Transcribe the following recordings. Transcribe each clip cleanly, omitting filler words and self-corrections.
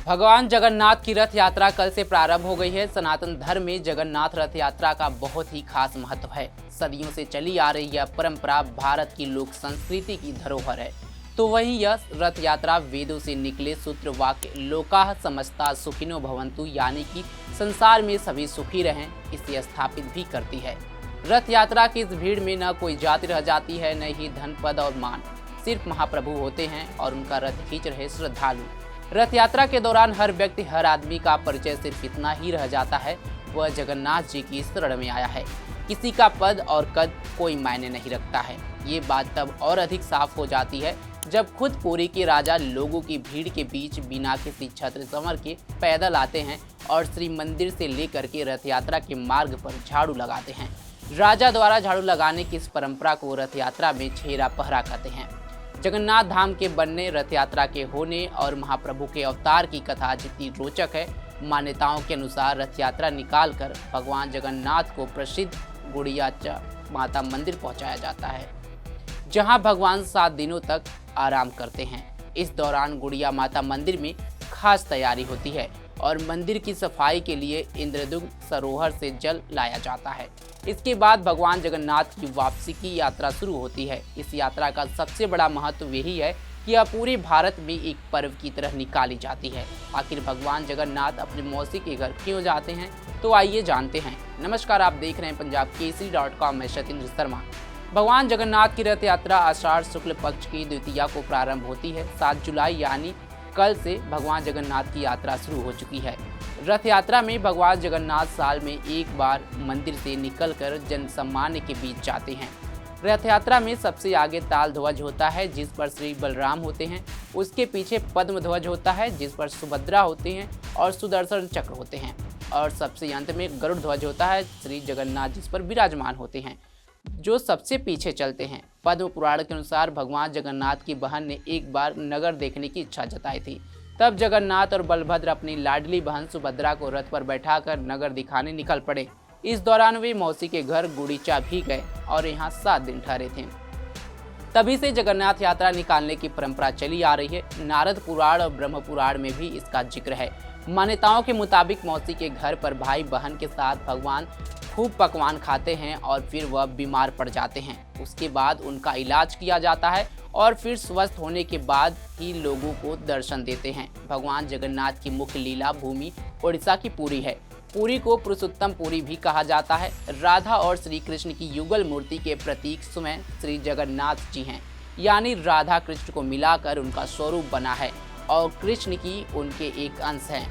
भगवान जगन्नाथ की रथ यात्रा कल से प्रारंभ हो गई है। सनातन धर्म में जगन्नाथ रथ यात्रा का बहुत ही खास महत्व है। सदियों से चली आ रही यह परंपरा भारत की लोक संस्कृति की धरोहर है। तो वहीं यह रथ यात्रा वेदों से निकले सूत्र वाक्य लोकाः समस्ता सुखिनो भवन्तु यानी कि संसार में सभी सुखी रहें इसे स्थापित भी करती है। रथ यात्रा की इस भीड़ में न कोई जाति रह जाती है, न ही धन पद और मान। सिर्फ महाप्रभु होते हैं और उनका रथ खींच रहे श्रद्धालु। रथ यात्रा के दौरान हर व्यक्ति, हर आदमी का परिचय सिर्फ इतना ही रह जाता है, वह जगन्नाथ जी की शरण में आया है। किसी का पद और कद कोई मायने नहीं रखता है। ये बात तब और अधिक साफ हो जाती है जब खुद पुरी के राजा लोगों की भीड़ के बीच बिना किसी छत्र संवर के पैदल आते हैं और श्री मंदिर से लेकर के रथ यात्रा के मार्ग पर झाड़ू लगाते हैं। राजा द्वारा झाड़ू लगाने की इस परंपरा को रथ यात्रा में छेरा पहरा कहते हैं। जगन्नाथ धाम के बनने, रथ यात्रा के होने और महाप्रभु के अवतार की कथा जितनी रोचक है, मान्यताओं के अनुसार रथ यात्रा निकालकर भगवान जगन्नाथ को प्रसिद्ध गुड़िया माता मंदिर पहुंचाया जाता है, जहां भगवान 7 दिनों तक आराम करते हैं। इस दौरान गुड़िया माता मंदिर में खास तैयारी होती है और मंदिर की सफाई के लिए इंद्रदुम्न सरोवर से जल लाया जाता है। इसके बाद भगवान जगन्नाथ की वापसी की यात्रा शुरू होती है। इस यात्रा का सबसे बड़ा महत्व यही है कि यह पूरे भारत में एक पर्व की तरह निकाली जाती है। आखिर भगवान जगन्नाथ अपने मौसी के घर क्यों जाते हैं, तो आइए जानते हैं। नमस्कार, आप देख रहे हैं punjabkesari.com में सतीन्द्र शर्मा। भगवान जगन्नाथ की रथ यात्रा आषाढ़ शुक्ल पक्ष की द्वितीया को प्रारंभ होती है। 7 जुलाई यानी कल से भगवान जगन्नाथ की यात्रा शुरू हो चुकी है। रथ यात्रा में भगवान जगन्नाथ साल में एक बार मंदिर से निकलकर जनसामान्य के बीच जाते हैं। रथ यात्रा में सबसे आगे ताल ध्वज होता है, जिस पर श्री बलराम होते हैं। उसके पीछे पद्म ध्वज होता है, जिस पर सुभद्रा होते हैं और सुदर्शन चक्र होते हैं। और सबसे अंत में गरुड़ ध्वज होता है, श्री जगन्नाथ जिस पर विराजमान होते हैं, जो सबसे पीछे चलते हैं। पद्म पुराण के अनुसार भगवान जगन्नाथ की बहन ने एक बार नगर देखने की इच्छा जताई थी। तब जगन्नाथ और बलभद्र अपनी लाडली बहन सुभद्रा को रथ पर बैठाकर नगर दिखाने निकल पड़े। इस दौरान वे मौसी के घर गुड़ीचा भी गए और यहाँ 7 दिन ठहरे थे। तभी से जगन्नाथ यात्रा निकालने की परंपरा चली आ रही है। नारद पुराण और ब्रह्म पुराण में भी इसका जिक्र है। मान्यताओं के मुताबिक मौसी के घर पर भाई बहन के साथ भगवान खूब पकवान खाते हैं और फिर वह बीमार पड़ जाते हैं। उसके बाद उनका इलाज किया जाता है और फिर स्वस्थ होने के बाद ही लोगों को दर्शन देते हैं। भगवान जगन्नाथ की मुख्य लीला भूमि उड़ीसा की पुरी है। पुरी को पुरुषोत्तम पुरी भी कहा जाता है। राधा और श्री कृष्ण की युगल मूर्ति के प्रतीक स्वयं श्री जगन्नाथ जी हैं, यानी राधा कृष्ण को मिलाकर उनका स्वरूप बना है और कृष्ण की उनके एक अंश हैं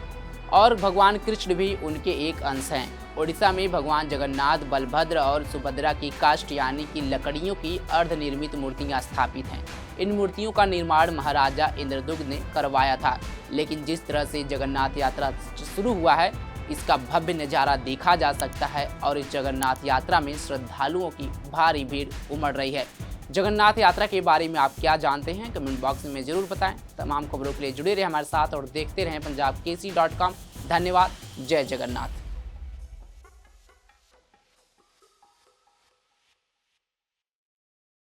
और भगवान कृष्ण भी उनके एक अंश हैं। उड़ीसा में भगवान जगन्नाथ, बलभद्र और सुभद्रा की काष्ठ यानी कि लकड़ियों की अर्धनिर्मित मूर्तियां स्थापित हैं। इन मूर्तियों का निर्माण महाराजा इंद्रदुम्न ने करवाया था। लेकिन जिस तरह से जगन्नाथ यात्रा शुरू हुआ है, इसका भव्य नज़ारा देखा जा सकता है और इस जगन्नाथ यात्रा में श्रद्धालुओं की भारी भीड़ उमड़ रही है। जगन्नाथ यात्रा के बारे में आप क्या जानते हैं, कमेंट बॉक्स में ज़रूर बताएं। तमाम खबरों के लिए जुड़े रहे हमारे साथ और देखते रहें punjabkesari.com। धन्यवाद। जय जगन्नाथ।